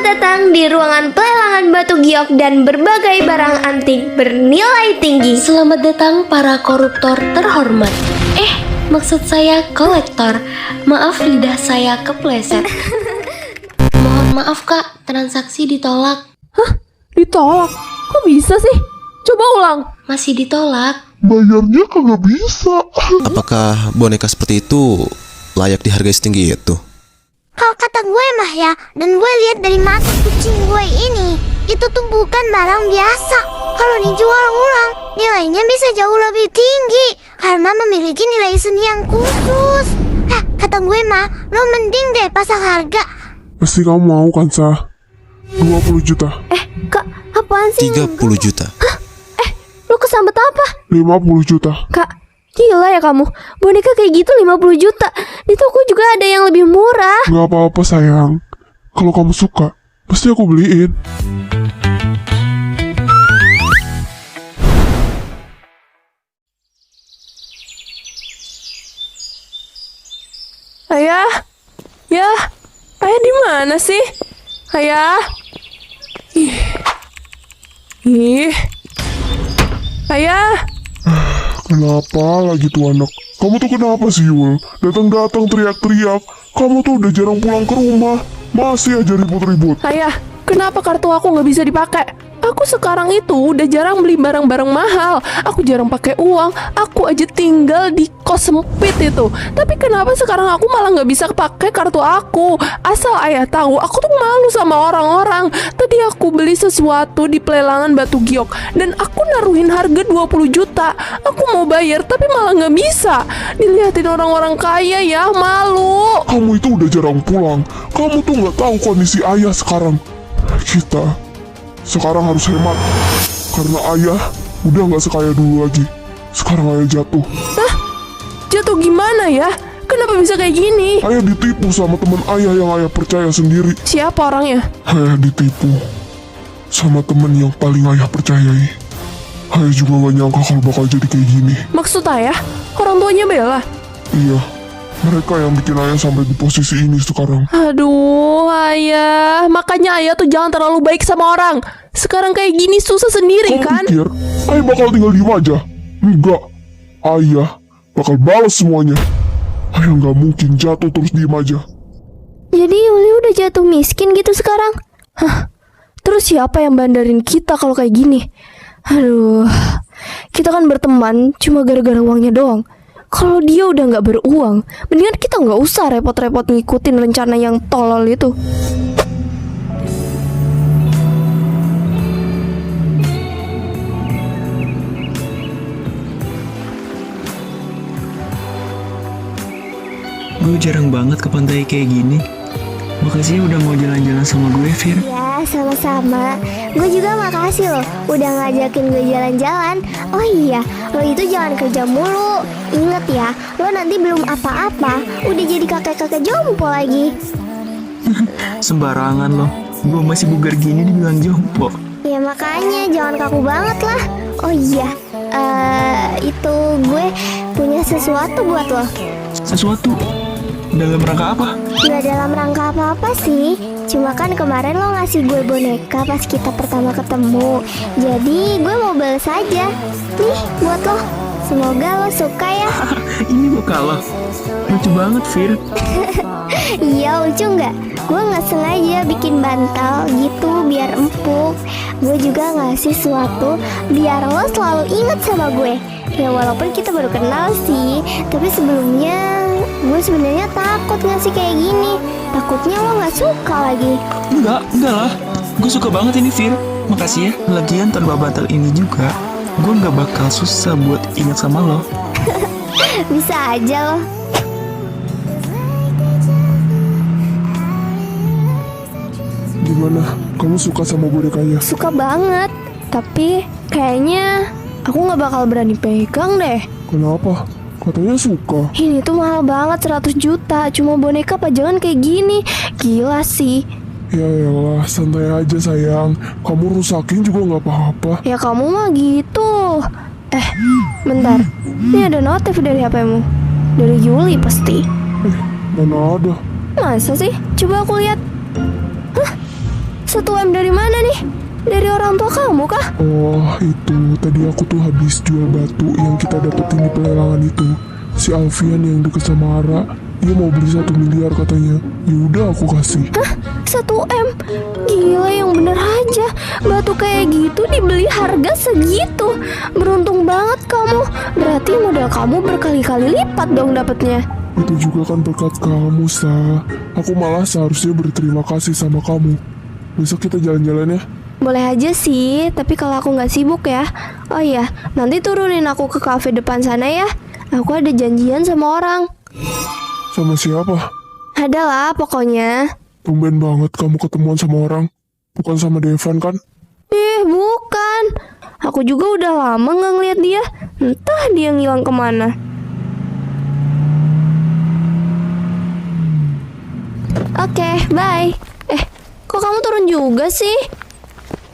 datang di ruangan pelelangan batu giok dan berbagai barang antik bernilai tinggi. Selamat datang para koruptor terhormat. Maksud saya kolektor. Maaf lidah saya kepleset. Mohon maaf kak, transaksi ditolak. Hah? Ditolak? Kok bisa sih? Coba ulang. Masih ditolak. Bayarnya kagak bisa. Apakah boneka seperti itu layak dihargai setinggi itu? Kalau kata gue mah ya, dan gue lihat dari mata kucing gue ini, itu tuh bukan barang biasa. Kalau dijual ulang, nilainya bisa jauh lebih tinggi karena memiliki nilai seni yang khusus. Kata gue mah, lo mending deh pasang harga. Pasti kamu mau kan, Sah? 20 juta. Kak, apaan sih? 30 juta. Lu kesambet apa? 50 juta. Kak, gila ya kamu. Boneka kayak gitu 50 juta. Di toko juga ada yang lebih murah. Gak apa-apa sayang. Kalau kamu suka, pasti aku beliin. Ayah? Ya? Ayah di mana sih? Ayah? Ih. Ayah? Kenapa lagi tuh anak? Kamu tuh kenapa sih, Yul? Datang-datang teriak-teriak. Kamu tuh udah jarang pulang ke rumah. Masih aja ribut-ribut. Ayah, kenapa kartu aku nggak bisa dipakai? Aku sekarang itu udah jarang beli barang-barang mahal. Aku jarang pakai uang. Aku aja tinggal di kos sempit itu. Tapi kenapa sekarang aku malah nggak bisa pakai kartu aku? Asal ayah tahu, aku tuh malu sama orang-orang. Tadi aku beli sesuatu di pelelangan batu giok dan aku naruhin harga 20 juta. Aku mau bayar tapi malah nggak bisa. Dilihatin orang-orang kaya ya, malu. Kamu itu udah jarang pulang. Kamu tuh nggak tahu kondisi ayah sekarang. Kita sekarang harus hemat. Karena ayah udah nggak sekaya dulu lagi. Sekarang ayah jatuh. Jatuh gimana ya? Kenapa bisa kayak gini? Ayah ditipu sama teman ayah yang ayah percaya sendiri. Siapa orangnya? Ayah ditipu sama teman yang paling ayah percayai. Ayah juga gak nyangka kalau bakal jadi kayak gini. Maksud ayah? Orang tuanya Bella? Iya, mereka yang bikin ayah sampai di posisi ini sekarang. Aduh, ayah. Makanya ayah tuh jangan terlalu baik sama orang. Sekarang kayak gini susah sendiri Kamu kan? pikir ayah bakal tinggal diem aja? Enggak, ayah bakal balas semuanya. Ayah nggak mungkin jatuh terus diem aja. Jadi Yuli udah jatuh miskin gitu sekarang? Hah? Terus siapa yang bandarin kita kalau kayak gini? Aduh, kita kan berteman cuma gara-gara uangnya doang. Kalau dia udah nggak beruang, mendingan kita nggak usah repot-repot ngikutin rencana yang tolol itu. Gue jarang banget ke pantai kayak gini. Makasih ya udah mau jalan-jalan sama gue, Fir. Ya, sama-sama. Gue juga makasih loh udah ngajakin gue jalan-jalan. Oh iya, lo itu jangan kerja mulu. Ingat ya, lo nanti belum apa-apa udah jadi kakek-kakek jompo lagi. Sembarangan loh. Gue masih bugar gini dibilang jompo. Ya makanya jangan kaku banget lah. Oh iya, itu gue punya sesuatu buat lo. Sesuatu? Dalam rangka apa? Gak dalam rangka apa-apa sih. Cuma kan kemarin lo ngasih gue boneka pas kita pertama ketemu. Jadi gue mau balas aja. Nih buat lo. Semoga lo suka ya. Ini bakal lo. Lucu banget, Fir. Iya lucu nggak? Gue nggak sengaja bikin bantal gitu biar empuk. Gue juga ngasih sesuatu biar lo selalu ingat sama gue. Ya walaupun kita baru kenal sih, tapi sebelumnya gue sebenarnya takut ngasih kayak gini. Takutnya lo nggak suka lagi. Enggak lah. Gue suka banget ini, Fir. Makasih ya. Lagian tanpa bantal ini juga, gue nggak bakal susah buat ingat sama lo. Bisa aja lo. Gimana? Kamu suka sama bonekanya? Suka banget. Tapi kayaknya aku nggak bakal berani pegang deh. Kenapa? Katanya suka. Ini tuh mahal banget, 100 juta. Cuma boneka pajangan kayak gini. Gila sih. Ya elah, santai aja sayang. Kamu rusakin juga nggak apa-apa. Ya kamu mah gitu. Bentar. Ini ada notif dari HP-mu. Dari Yuli pasti. Mana ada? Masa sih? Coba aku lihat. Hah? 1M dari mana nih? Dari orang tua kamu kah? Oh, itu tadi aku tuh habis jual batu yang kita dapetin di pelelangan itu. Si Alfian yang deket sama Ara, dia mau beli 1 miliar katanya. Yaudah aku kasih. Hah? 1M? Gila, yang bener aja. Batu kayak gitu dibeli harga segitu. Beruntung banget kamu. Berarti modal kamu berkali-kali lipat dong dapetnya. Itu juga kan berkat kamu, Sa. Aku malah seharusnya berterima kasih sama kamu. Besok kita jalan-jalan ya. Boleh aja sih, tapi kalau aku nggak sibuk ya. Oh iya, nanti turunin aku ke kafe depan sana ya. Aku ada janjian sama orang. Sama siapa? Adalah pokoknya. Tumben banget kamu ketemuan sama orang. Bukan sama Devan kan? Bukan. Aku juga udah lama nggak ngeliat dia. Entah dia ngilang kemana. Oke, bye. Kok kamu turun juga sih?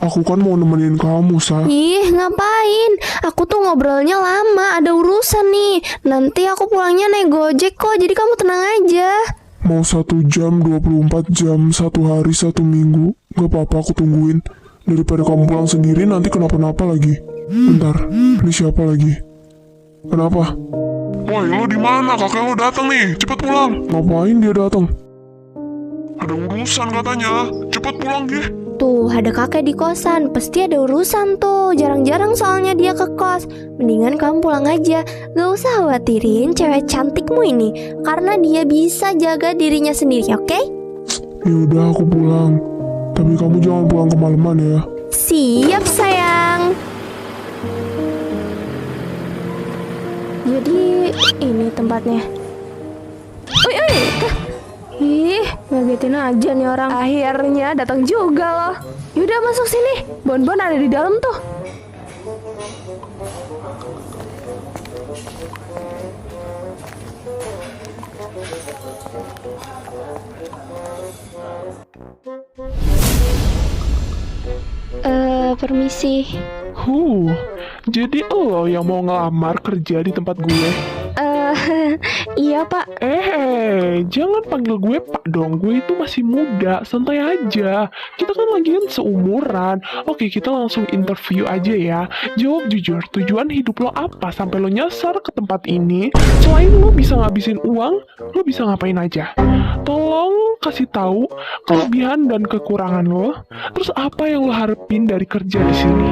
Aku kan mau nemenin kamu, Sa. Ih, ngapain? Aku tuh ngobrolnya lama, ada urusan nih. Nanti aku pulangnya naik Gojek kok, jadi kamu tenang aja. Mau 1 jam, 24 jam, 1 hari, 1 minggu. Gak apa-apa aku tungguin. Daripada kamu pulang sendiri nanti kenapa-napa lagi. Bentar, ini siapa lagi? Kenapa? Woi, lo di mana? Kakek lo datang nih. Cepet pulang. Ngapain dia datang? Ada urusan katanya. Cepet pulang, Gih. Tuh, ada kakek di kosan. Pasti ada urusan tuh. Jarang-jarang soalnya dia ke kos. Mendingan kamu pulang aja. Gak usah khawatirin cewek cantikmu ini. Karena dia bisa jaga dirinya sendiri, oke? Yaudah aku pulang. Tapi kamu jangan pulang kemalaman ya. Siap, sayang. Jadi, ini tempatnya. Oi. Ih, ngagetin aja nih orang. Akhirnya datang juga loh. Yaudah masuk sini. Bonbon ada di dalam tuh. Permisi. Jadi lo yang mau ngelamar kerja di tempat gue? Iya pak. Jangan panggil gue Pak dong. Gue itu masih muda, santai aja. Kita kan lagian seumuran. Oke, kita langsung interview aja ya. Jawab jujur, tujuan hidup lo apa sampai lo nyasar ke tempat ini? Selain lo bisa ngabisin uang, lo bisa ngapain aja? Tolong kasih tahu kelebihan dan kekurangan lo. Terus apa yang lo harapin dari kerja di sini?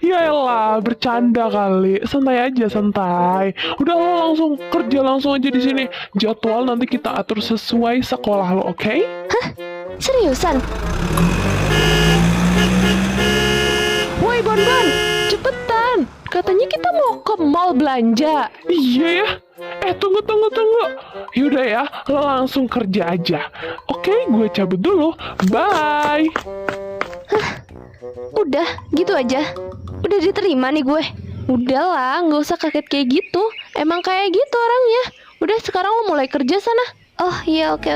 Yaelah, bercanda kali. Santai aja, santai. Udah lo langsung kerja langsung aja di sini. Jadwal nanti kita atur sesuai sekolah lo, oke? Seriusan? Woi Bonbon, cepetan. Katanya kita mau ke mall belanja. Iya ya. Tunggu. Yaudah ya, lo langsung kerja aja. Oke, gue cabut dulu. Bye. Udah, gitu aja. Udah diterima nih gue. Udahlah, nggak usah kaget kayak gitu. Emang kayak gitu orangnya. Udah, sekarang lo mulai kerja sana. Oh iya, oke.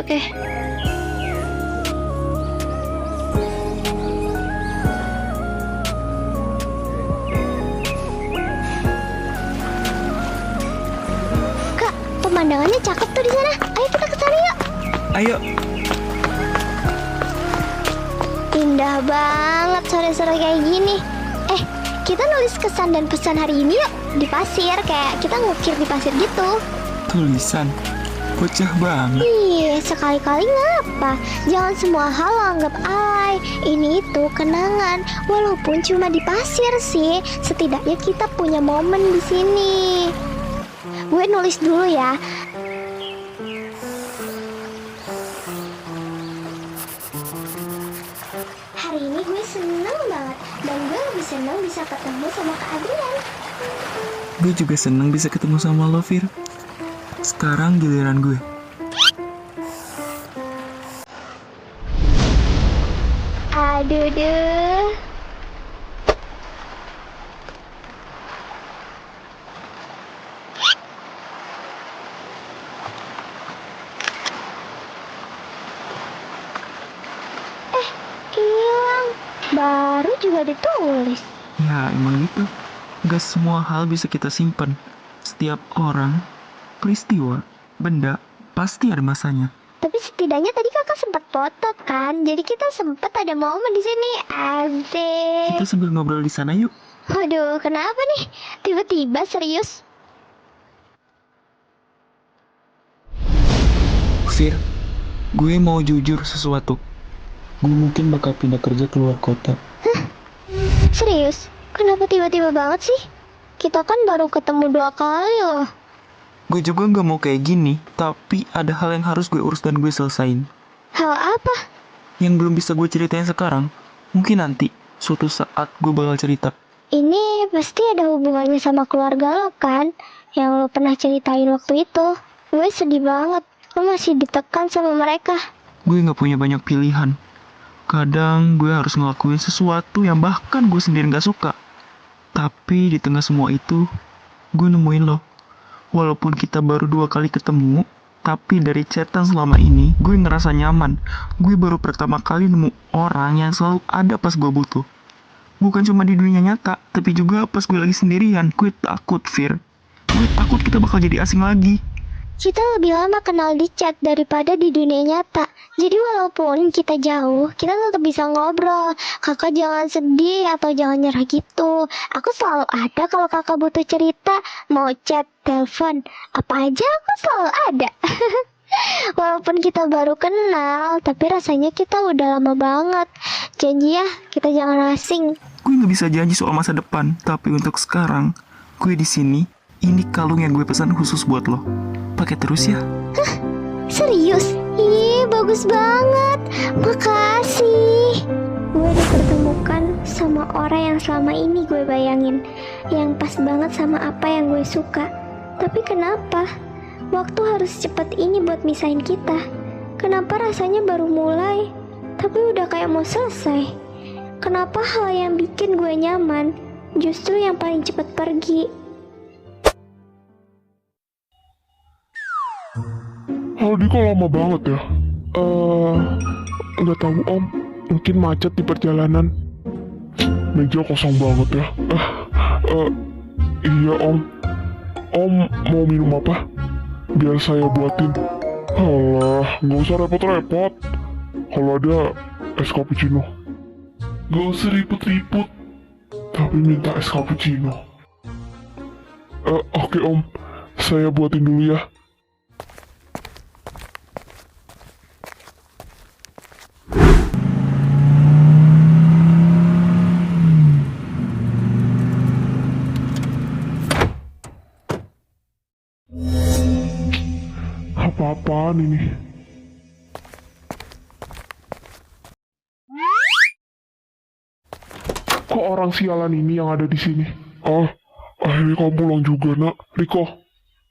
Kak, pemandangannya cakep tuh di sana. Ayo kita ke sana yuk. Ayo. Indah banget sore-sore kayak gini. Kita nulis kesan dan pesan hari ini yuk. Di pasir, kayak kita ngukir di pasir gitu. Tulisan. Bocah banget. Iya, sekali-kali ngapa? Jangan semua hal lo anggap alay. Ini itu kenangan. Walaupun cuma di pasir sih, setidaknya kita punya momen di sini. Gue nulis dulu ya. Hari ini gue seneng banget. Dan gue lebih seneng bisa ketemu sama Kak Adrian. Gue juga seneng bisa ketemu sama lo, Fir. Sekarang giliran gue. Aduh deh. Hilang. Baru juga ditulis. Ya, emang gitu. Gak semua hal bisa kita simpan. Setiap orang, peristiwa, benda, Pasti ada masanya. Tapi setidaknya tadi kakak sempat foto kan, jadi kita sempat ada momen di sini. Asik. Kita sambil ngobrol di sana yuk. Waduh, kenapa nih? Tiba-tiba serius? Fir, gue mau jujur sesuatu. Gue mungkin bakal pindah kerja keluar kota. Serius? Kenapa tiba-tiba banget sih? Kita kan baru ketemu 2 kali loh. Gue juga gak mau kayak gini, tapi ada hal yang harus gue urus dan gue selesain. Hal apa? Yang belum bisa gue ceritain sekarang, mungkin nanti, suatu saat gue bakal cerita. Ini pasti ada hubungannya sama keluarga lo kan? Yang lo pernah ceritain waktu itu. Gue sedih banget. Lo masih ditekan sama mereka. Gue gak punya banyak pilihan. Kadang gue harus ngelakuin sesuatu yang bahkan gue sendiri gak suka. Tapi di tengah semua itu, gue nemuin lo. Walaupun kita baru 2 kali ketemu, tapi dari chatan selama ini, gue ngerasa nyaman. Gue baru pertama kali nemu orang yang selalu ada pas gue butuh. Bukan cuma di dunia nyata, tapi juga pas gue lagi sendirian. Gue takut, Fir. Gue takut kita bakal jadi asing lagi. Kita lebih lama kenal di chat daripada di dunia nyata. Jadi walaupun kita jauh, kita tetap bisa ngobrol. Kakak jangan sedih atau jangan nyerah gitu. Aku selalu ada kalau kakak butuh cerita. Mau chat, telepon, apa aja aku selalu ada. Walaupun kita baru kenal, tapi rasanya kita udah lama banget. Janji ya, kita jangan asing. Gue gak bisa janji soal masa depan, tapi untuk sekarang, gue di sini. Ini kalung yang gue pesan khusus buat lo. Pakai terus ya. Serius? Ih, bagus banget. Makasih. Gue dipertemukan sama orang yang selama ini gue bayangin. Yang pas banget sama apa yang gue suka. Tapi kenapa? Waktu harus cepat ini buat misahin kita. Kenapa rasanya baru mulai, tapi udah kayak mau selesai? Kenapa hal yang bikin gue nyaman justru yang paling cepat pergi? Aldi kok lama banget ya? Nggak tahu om, mungkin macet di perjalanan. Meja kosong banget ya. Iya om. Om mau minum apa? Biar saya buatin. Alah, nggak usah repot-repot. Kalau ada es cappuccino. Nggak usah ribut-ribut. Tapi minta es cappuccino. Oke om, saya buatin dulu ya. Apa-apaan ini? Kok orang sialan ini yang ada di sini? Akhirnya kamu pulang juga, nak. Riko,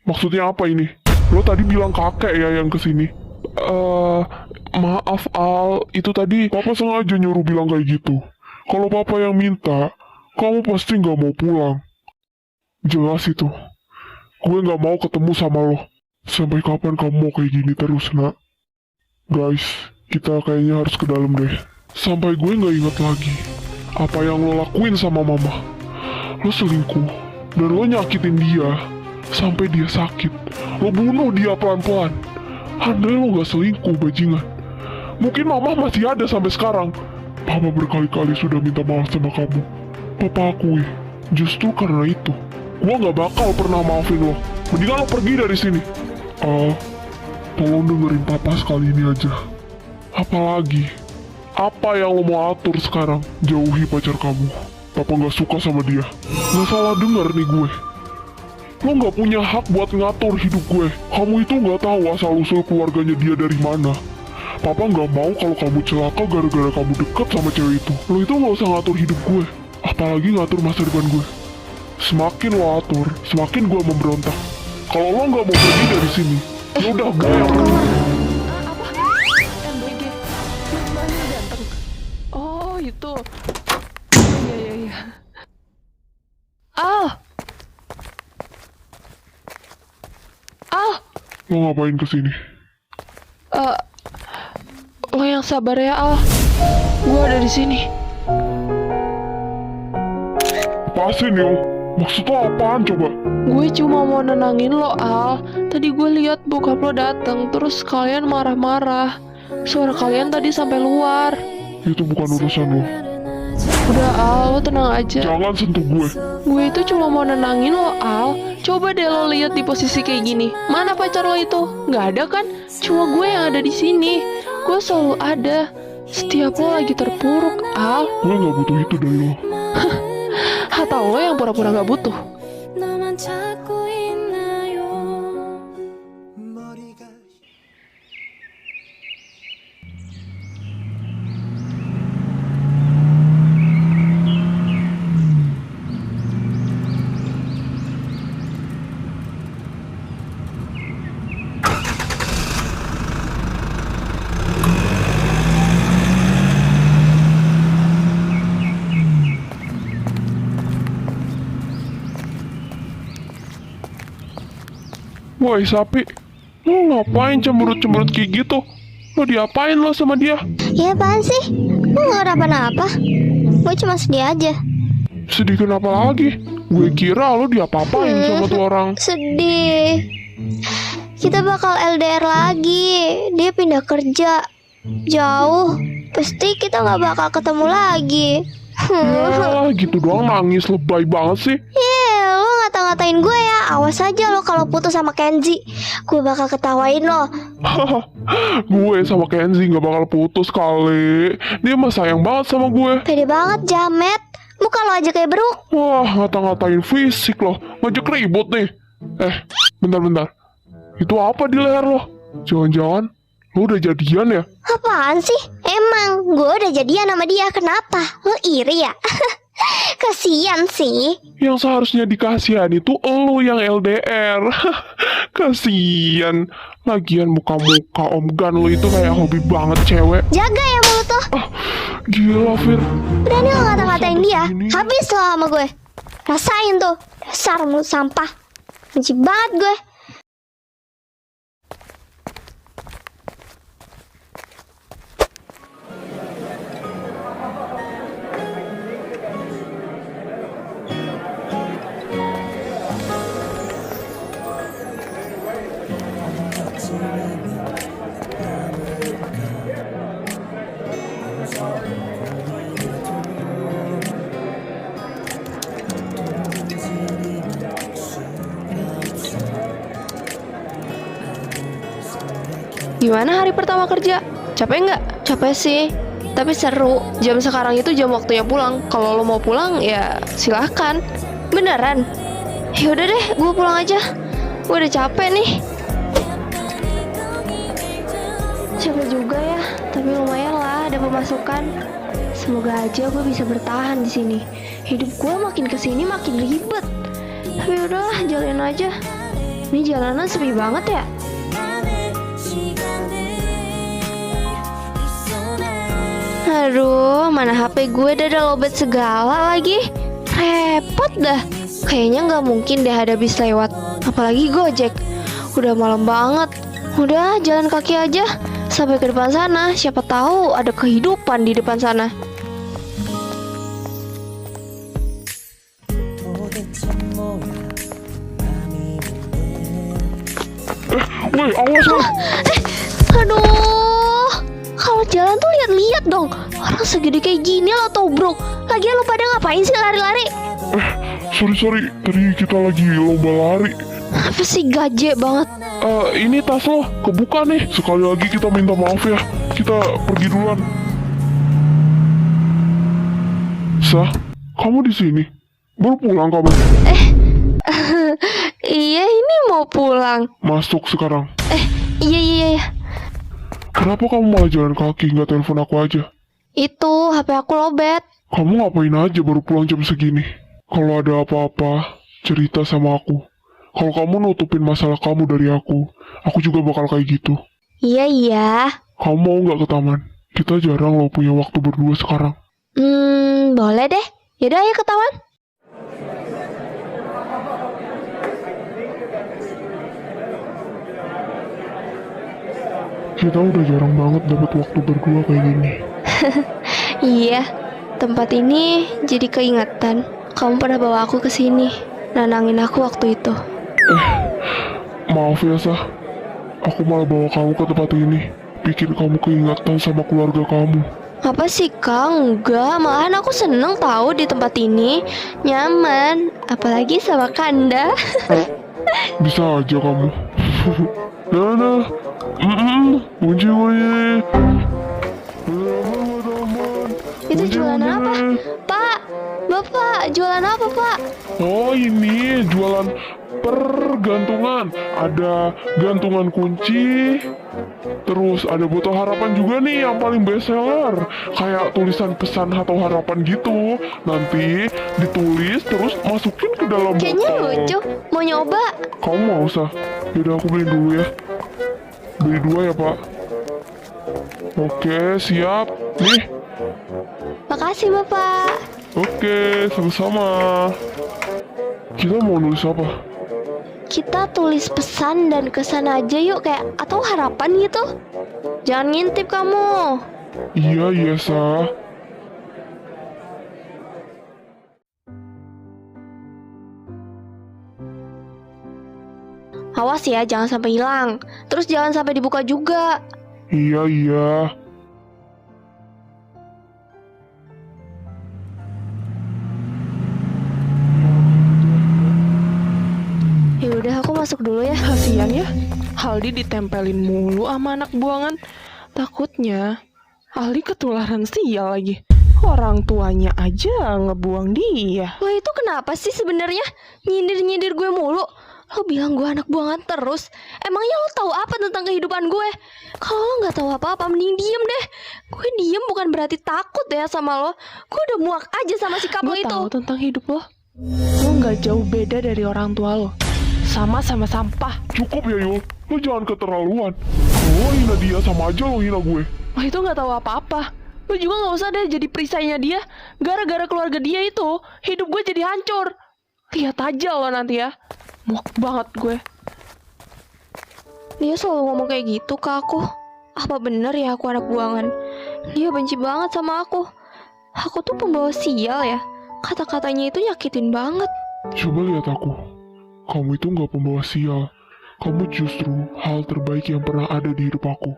maksudnya apa ini? Lo tadi bilang kakek ya yang kesini? Maaf Al, itu tadi papa sengaja nyuruh bilang kayak gitu. Kalau papa yang minta, kamu pasti nggak mau pulang. Jelas itu. Gue nggak mau ketemu sama lo. Sampai kapan kamu mau kayak gini terus, nak? Guys, kita kayaknya harus ke dalam deh. Sampai gue nggak ingat lagi apa yang lo lakuin sama mama. Lo selingkuh, dan lo nyakitin dia sampai dia sakit. Lo bunuh dia pelan-pelan. Andai lo nggak selingkuh, bajingan. Mungkin mama masih ada sampai sekarang. Papa berkali-kali sudah minta maaf sama kamu. Papa akui, justru karena itu, gue nggak bakal pernah maafin lo. Mendingan lo pergi dari sini. Tolong dengerin papa sekali ini aja. Apalagi, apa yang lo mau atur sekarang? Jauhi pacar kamu. Papa gak suka sama dia. Gak salah denger nih gue. Lo gak punya hak buat ngatur hidup gue. Kamu itu gak tahu asal-usul keluarganya dia dari mana. Papa gak mau kalau kamu celaka gara-gara kamu deket sama cewek itu. Lo itu gak usah ngatur hidup gue. Apalagi ngatur masa depan gue. Semakin lo atur, semakin gue memberontak. Kalau lo nggak mau pergi dari sini, ya udah gue yang pergi. MBG, mana ganteng? Oh itu. Iya. Lo ngapain kesini? Lo yang sabar ya Al. Gue ada di sini. Lepasin yo. Maksud lo apaan coba? Gue cuma mau nenangin lo, Al. Tadi gue lihat bokap lo dateng, terus kalian marah-marah. Suara kalian tadi sampai luar. Itu bukan urusan lo. Udah, Al, lo tenang aja. Jangan sentuh gue. Gue itu cuma mau nenangin lo, Al. Coba deh lo lihat di posisi kayak gini. Mana pacar lo itu? Nggak ada kan? Cuma gue yang ada di sini. Gue selalu ada. Setiap lo lagi terpuruk, Al. Gue gak butuh itu dari lo. Atau lo yang pura-pura nggak butuh? Woi sapi, lo ngapain cemberut-cemberut kayak gitu? Lo diapain lo sama dia? Ya apaan sih? Gue gak kenapa-napa. Gue cuma sedih aja. Sedih kenapa lagi? Gue kira lo diapa-apain sama tuh orang. Sedih. Kita bakal LDR lagi. Dia pindah kerja jauh. Pasti kita gak bakal ketemu lagi. Ya gitu doang nangis, lebay banget sih. Lo ngata-ngatain gue ya. Awas aja lo kalau putus sama Kenzi. Gue bakal ketawain lo. Gue sama Kenzi gak bakal putus kali. Dia mah sayang banget sama gue. Pede banget Jamet. Muka lo aja kayak beruk. Wah, ngata-ngatain fisik loh. Ngajak ribut nih. Bentar-bentar. Itu apa di leher lo? Jangan-jangan lo udah jadian ya? Apaan sih? Emang gue udah jadian sama dia. Kenapa? Lo iri ya? Kasian sih. Yang seharusnya dikasihan itu lo yang LDR. Kasian. Lagian muka-muka Om Gan lo itu kayak hobi banget cewek. Jaga ya mulut lo. Gila Fir. Berani lo ngata-ngatain dia. Ini. Habis lo sama gue. Rasain tuh. Dasar mulut sampah. Benci banget gue. Gimana hari pertama kerja? Capek nggak? Capek sih, tapi seru. Jam sekarang itu jam waktunya pulang. Kalau lo mau pulang ya silahkan. Beneran? Yaudah deh, gue pulang aja. Gue udah capek nih. Capek juga ya, tapi lumayan lah ada pemasukan. Semoga aja gue bisa bertahan di sini. Hidup gue makin kesini makin ribet. Tapi udahlah, jalanin aja. Ini jalanan sepi banget ya. Aduh, mana HP gue udah lowbat segala lagi. Repot dah. Kayaknya nggak mungkin deh ada bis lewat. Apalagi Gojek. Udah malam banget. Udah jalan kaki aja sampai ke depan sana. Siapa tahu ada kehidupan di depan sana. Woi, awas lo. Aduh, kalau jalan tuh lihat-lihat dong. Orang segede kayak gini lo tobruk. Lagian lo pada ngapain sih lari-lari? Sorry. Tadi kita lagi lomba lari. Apa sih gaje banget. Ini tas lo kebuka nih. Sekali lagi kita minta maaf ya. Kita pergi duluan. Sah, kamu di sini? Baru pulang kamu? Iya, ini mau pulang. Masuk sekarang. Iya. Kenapa kamu malah jalan kaki nggak telepon aku aja? Itu HP aku lobet. Kamu ngapain aja baru pulang jam segini? Kalau ada apa-apa, cerita sama aku. Kalau kamu nutupin masalah kamu dari aku juga bakal kayak gitu. Iya. Kamu mau nggak ke taman? Kita jarang loh punya waktu berdua sekarang. Boleh deh. Yaudah ayo ke taman. Kita udah jarang banget dapat waktu berdua kayak gini. Iya, tempat ini jadi keingetan. kamu pernah bawa aku ke sini, nenangin aku waktu itu. Maaf ya, Sah. Aku malah bawa kamu ke tempat ini. Bikin kamu keingatan sama keluarga kamu. Apa sih Kang? Enggak, malahan aku seneng tahu di tempat ini. Nyaman, apalagi sama Kanda. Bisa aja kamu. Nah. Kunci. Itu jualan apa? Pak, Bapak, jualan apa Pak? Oh, ini jualan pergantungan. Ada gantungan kunci. Terus ada botol harapan juga nih yang paling best seller. Kayak tulisan pesan atau harapan gitu. Nanti ditulis terus masukin ke dalam Kayaknya botol. lucu. Mau nyoba? Kamu mau usah? Yaudah aku beliin dulu ya. Beli 2 ya, Pak. Oke, siap. Nih. Makasih Bapak. Oke, sama-sama. Kita mau nulis apa? Kita tulis pesan dan kesan aja yuk, kayak atau harapan gitu. Jangan ngintip kamu. Iya, Sah. Awas ya, jangan sampai hilang. Terus jangan sampai dibuka juga. Iya. Ya udah, aku masuk dulu ya. Kasian ya, Aldi ditempelin mulu sama anak buangan. Takutnya Aldi ketularan sial lagi. Orang tuanya aja ngebuang dia. Lo itu kenapa sih sebenarnya nyindir-nyindir gue mulu? Lo bilang gue anak buangan terus. Emangnya lo tahu apa tentang kehidupan gue? Kalau lo nggak tahu apa-apa, mending diem deh. Gue diem bukan berarti takut ya sama lo. Gue udah muak aja sama sikap lo Gue itu. tahu tentang hidup lo. Lo nggak jauh beda dari orang tua lo. Sama-sama sampah. Cukup ya, Yul. Lo jangan keterlaluan. Kalau lo hina dia sama aja lo hina gue. Lo itu nggak tahu apa-apa. Lo juga nggak usah deh jadi perisainya dia. Gara-gara keluarga dia itu, hidup gue jadi hancur. Lihat aja lo nanti ya. Muak banget gue. Dia selalu ngomong kayak gitu ke aku. Apa bener ya aku anak buangan? Dia benci banget sama aku. Aku tuh pembawa sial ya. Kata-katanya itu nyakitin banget. Coba lihat aku. Kamu itu nggak pembawa sial. Kamu justru hal terbaik yang pernah ada di hidup aku.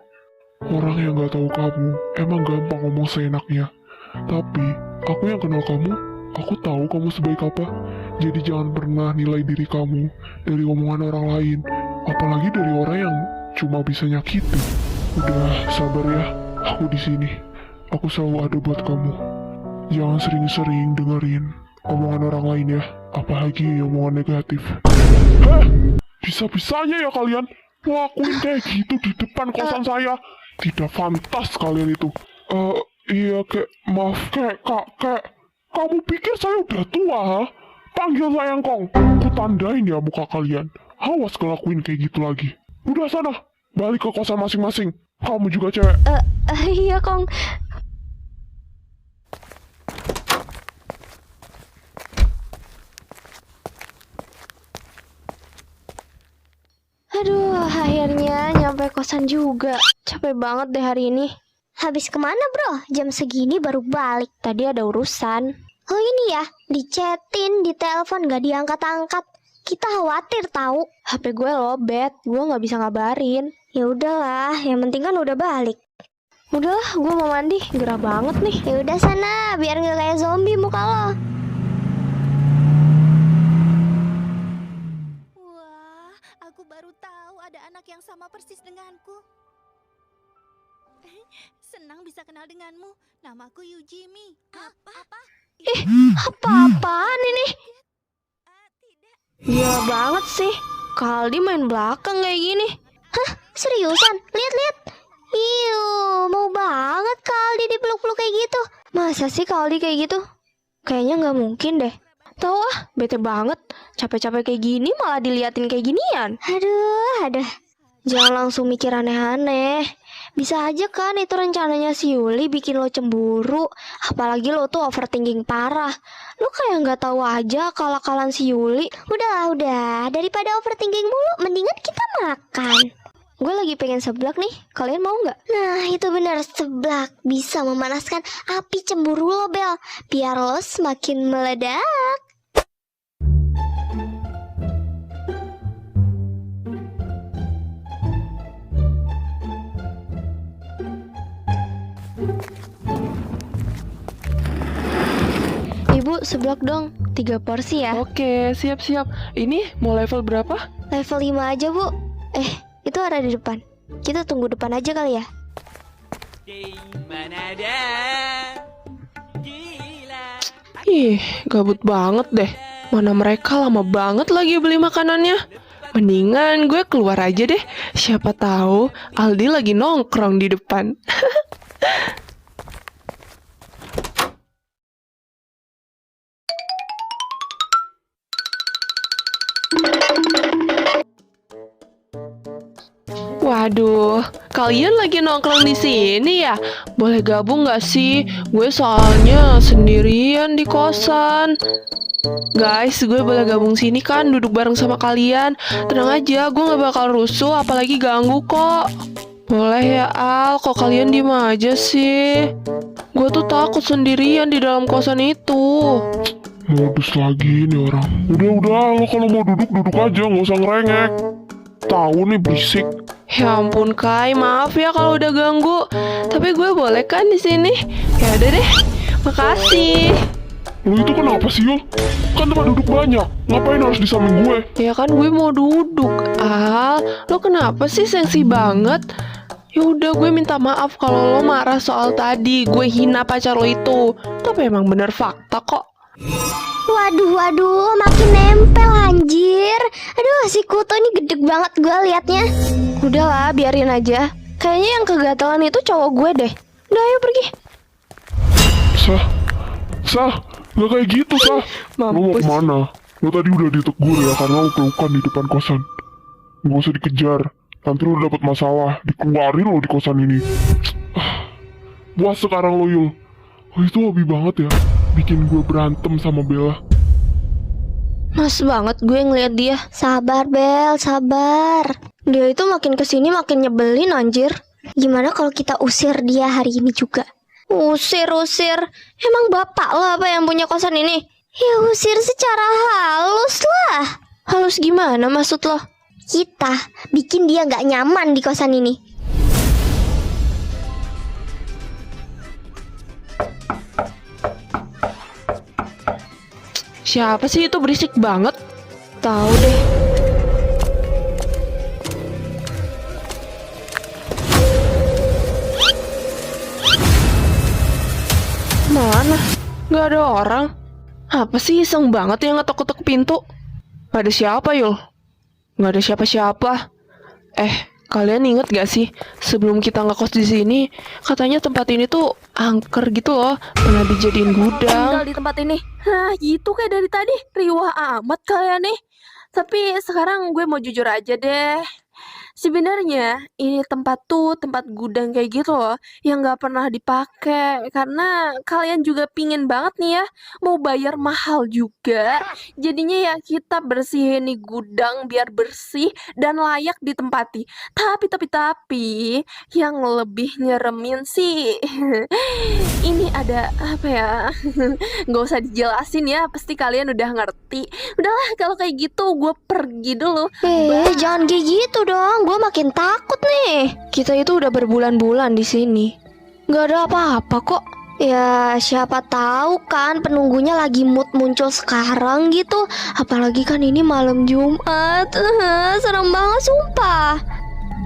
Orang yang nggak tahu kamu emang gampang ngomong seenaknya. Tapi aku yang kenal kamu, aku tahu kamu sebaik apa. Jadi jangan pernah nilai diri kamu dari omongan orang lain, apalagi dari orang yang cuma bisa nyakitin. Udah sabar ya, aku di sini. Aku selalu ada buat kamu. Jangan sering-sering dengerin omongan orang lain ya, apalagi omongan negatif. Bisa-bisanya ya kalian ngelakuin kayak gitu di depan kosan saya. Tidak fantas kalian itu. Iya maaf kak. Kamu pikir saya udah tua ha? Panggil saya Kong. Aku tandain ya muka kalian. Awas ngelakuin kayak gitu lagi. Udah sana, balik ke kosan masing-masing. Kamu juga cewek. Iya Kong. Aduh, akhirnya nyampe kosan juga. Capek banget deh hari ini. Habis kemana bro? Jam segini baru balik. Tadi ada urusan. Oh ini ya, dichatin, ditelepon gak diangkat-angkat. Kita khawatir tahu. HP gue lobet, gue nggak bisa ngabarin. Ya udahlah, yang penting kan udah balik. Udahlah, gue mau mandi. Gerah banget nih. Ya udah sana, biar nggak kayak zombie muka lo. Wah, aku baru tahu ada anak yang sama persis denganku. Senang bisa kenal denganmu. Namaku Yujimi. Apa? Apa-apaan ini? Tidak. Gila banget sih. Kaldi main belakang kayak gini. Seriusan? Lihat-lihat. Iu, mau banget Kaldi dipeluk-peluk kayak gitu. Masa sih Kaldi kayak gitu? Kayaknya nggak mungkin deh. Tahu ah, bete banget. Capek-capek kayak gini malah diliatin kayak ginian. Aduh. Jangan langsung mikir aneh-aneh. Bisa aja kan itu rencananya si Yuli bikin lo cemburu. Apalagi lo tuh overthinking parah. Lo kayak nggak tahu aja akal-akalan si Yuli. Udah. Daripada overthinking mulu, mendingan kita makan. Gue lagi pengen seblak nih. Kalian mau nggak? Nah, itu benar, seblak bisa memanaskan api cemburu lo, Bel. Biar lo semakin meledak. seblak dong, 3 porsi ya. Oke, siap-siap. Ini mau level berapa? Level 5 aja bu. Itu ada di depan. Kita tunggu depan aja kali ya. Ih, gabut banget deh. Mana mereka lama banget lagi beli makanannya. Mendingan gue keluar aja deh. Siapa tahu Aldi lagi nongkrong di depan. Waduh, kalian lagi nongkrong di sini ya? Boleh gabung nggak sih? Gue soalnya sendirian di kosan. Guys, gue boleh gabung sini kan, duduk bareng sama kalian. Tenang aja, gue nggak bakal rusuh, apalagi ganggu kok. Boleh ya Al, kok kalian diem aja sih? Gue tuh takut sendirian di dalam kosan itu. Modus lagi nih orang. Udah, lo kalau mau duduk aja, nggak usah ngerengek. Tahu nih berisik. Ya ampun Kai, maaf ya kalau udah ganggu. Tapi gue boleh kan di sini? Ya udah deh, makasih. Lo itu kenapa sih, Yul? Kan tempat duduk banyak. Ngapain harus di samping gue? Ya kan gue mau duduk. Al, lo kenapa sih sensi banget? Ya udah, gue minta maaf kalau lo marah soal tadi gue hina pacar lo itu. Tapi emang bener fakta kok. Waduh, makin nempel anjir. Aduh, si Kuto ini gede banget gue liatnya. Udahlah, biarin aja. Kayaknya yang kegatalan itu cowok gue deh. Udah, ayo pergi. Sah, nggak kayak gitu, Sah. Lo mau Mampus. kemana? Lo tadi udah ditegur ya karena lo pelukan di depan kosan. Gak usah dikejar. Nanti lo dapet masalah, dikeluarin lo di kosan ini. Puas sekarang lo, Yul. Oh, itu hobi banget ya, bikin gue berantem sama Bella. Mas banget gue ngeliat dia. Sabar Bel, sabar. Dia itu makin kesini makin nyebelin anjir. Gimana kalau kita usir dia hari ini juga? Usir. Emang bapak lo apa yang punya kosan ini? Ya usir secara halus lah. Halus gimana maksud lo? Kita bikin dia nggak nyaman di kosan ini. Siapa sih itu berisik banget? Tahu deh. Mana? Gak ada orang. Apa sih iseng banget yang ngetok-ketok pintu? Gak ada siapa, Yul? Gak ada siapa-siapa. Kalian inget gak sih sebelum kita ngekos di sini, katanya tempat ini tuh angker gitu loh, pernah dijadiin gudang. Tinggal di tempat ini. Nah, gitu kayak dari tadi. Riwah amat kalian nih. Tapi sekarang gue mau jujur aja deh. Sebenarnya ini tempat gudang kayak gitu loh, yang nggak pernah dipakai karena kalian juga pingin banget nih ya mau bayar mahal juga. Jadinya ya kita bersihin nih gudang biar bersih dan layak ditempati. Tapi yang lebih nyeremin sih ini ada apa ya? Nggak usah dijelasin ya, pasti kalian udah ngerti. Udahlah kalau kayak gitu gue pergi dulu. Jangan kayak gitu dong. Gue makin takut nih. Kita itu udah berbulan-bulan di sini. Nggak ada apa-apa kok. Ya siapa tahu kan penunggunya lagi mood muncul sekarang gitu. Apalagi kan ini malam Jumat. Serem banget sumpah.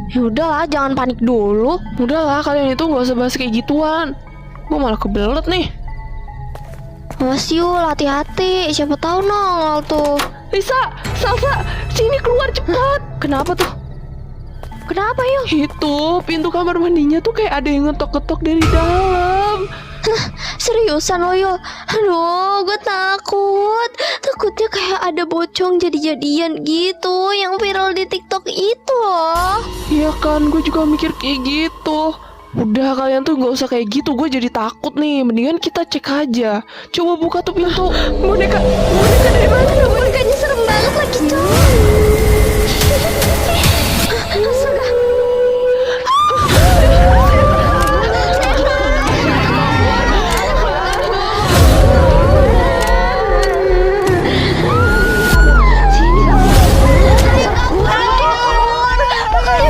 Ya udahlah, jangan panik dulu. Udahlah, kalian itu gak usah bahas kayak gituan. Gue malah kebelet nih. Awas Yul, hati-hati. Siapa tahu nongol tuh. Lisa, Salsa, sini keluar cepat. Kenapa tuh? Kenapa Yul? Itu pintu kamar mandinya tuh kayak ada yang ngetok-ketok dari dalam. Seriusan lo Yul? Aduh, gue takut. Takutnya kayak ada bocong jadi-jadian gitu yang viral di TikTok itu loh. Iya kan, gue juga mikir kayak gitu. Udah, kalian tuh gak usah kayak gitu. Gue jadi takut nih. Mendingan kita cek aja. Coba buka tuh pintu. Boneka dari mana? Bonekanya serem banget lagi tuh.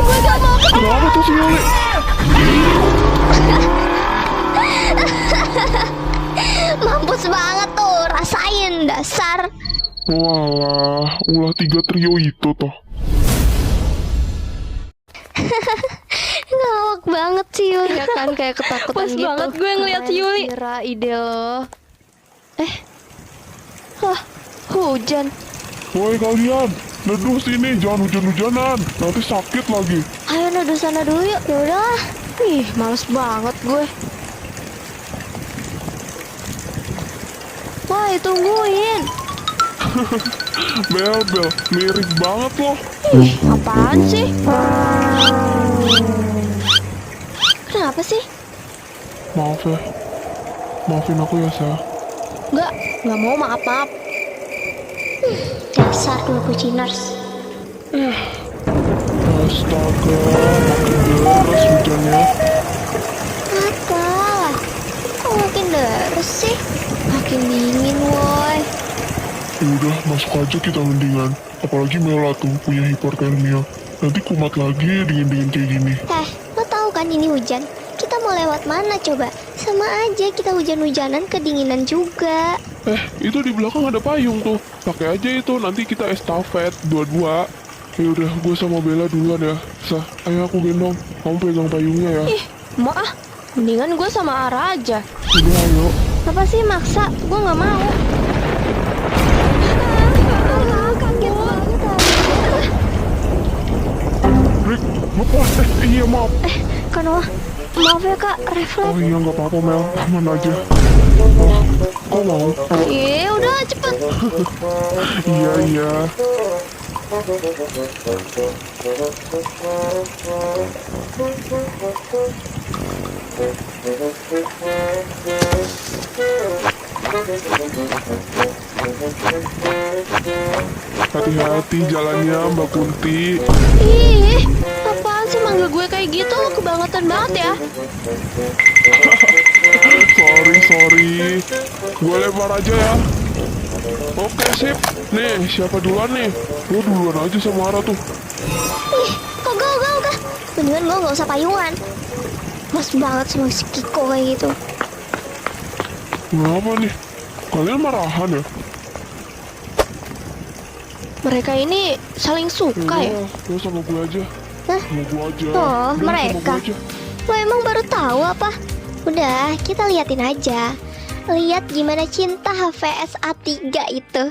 Astaga. Kenapa tuh si Yuli? Mampus banget tuh, rasain. ngapain dasar? Walah, ulah 3 trio itu toh. Ngawak banget sih Yuli. Ya kan kayak ketakutan Pas gitu. banget gue ngeliat Yuli. Kira ide lo. Hujan. Woi kalian, neduh sini, jangan hujan-hujanan, nanti sakit lagi. Ayo neduh sana dulu yuk. Ya udah. Ih, males banget gue. Woi, tungguin. Bel, mirip banget loh. Apaan sih? Kenapa sih? Maaf ya, maafin aku ya, Sa. Nggak mau maaf-maaf. Dasar dua kuciners. Astaga, makin deras hujannya. Apa? Kok makin deres sih? Makin dingin woi. Udah, masuk aja kita mendingan. Apalagi Mela tuh punya hipertermia. Nanti kumat lagi dingin-dingin kayak gini. Lo tahu kan ini hujan? Kita mau lewat mana coba? Sama aja kita hujan-hujanan kedinginan juga. Itu di belakang ada payung tuh. Pakai aja itu, nanti kita estafet dua-dua. Ya udah, gue sama Bella duluan ya. Sa, ayo aku gendong. Kamu pegang payungnya ya. Mau ah. Mendingan gue sama Ara aja. Udah, ayo. Apa sih maksa? Gue nggak mau. Kaget banget. Rick, lepas. Iya maaf. Kan maaf ya kak, refleks. Oh iya, nggak apa-apa Mel. Aman aja. Kok mau? Udah cepet. Iya. Hati-hati jalannya Mbak Kunti. Ih, apaan sih manggil gue kayak gitu? Lo kebangetan banget ya. Sorry. Gue lempar aja ya. Oke sip. Nih, siapa duluan nih? Lo duluan aja sama Ara tuh. Kok gak? Mendingan lo gak usah payungan. Mas banget sama si Kiko kayak gitu. Kenapa nih? Kalian marahan ya? Mereka ini saling suka ya? Lo sama gue aja. Hah? Sama gue aja. Oh, Lo sama mereka. gue aja. Lo emang baru tahu apa? Udah, kita liatin aja. Lihat gimana cinta HVS A3 itu.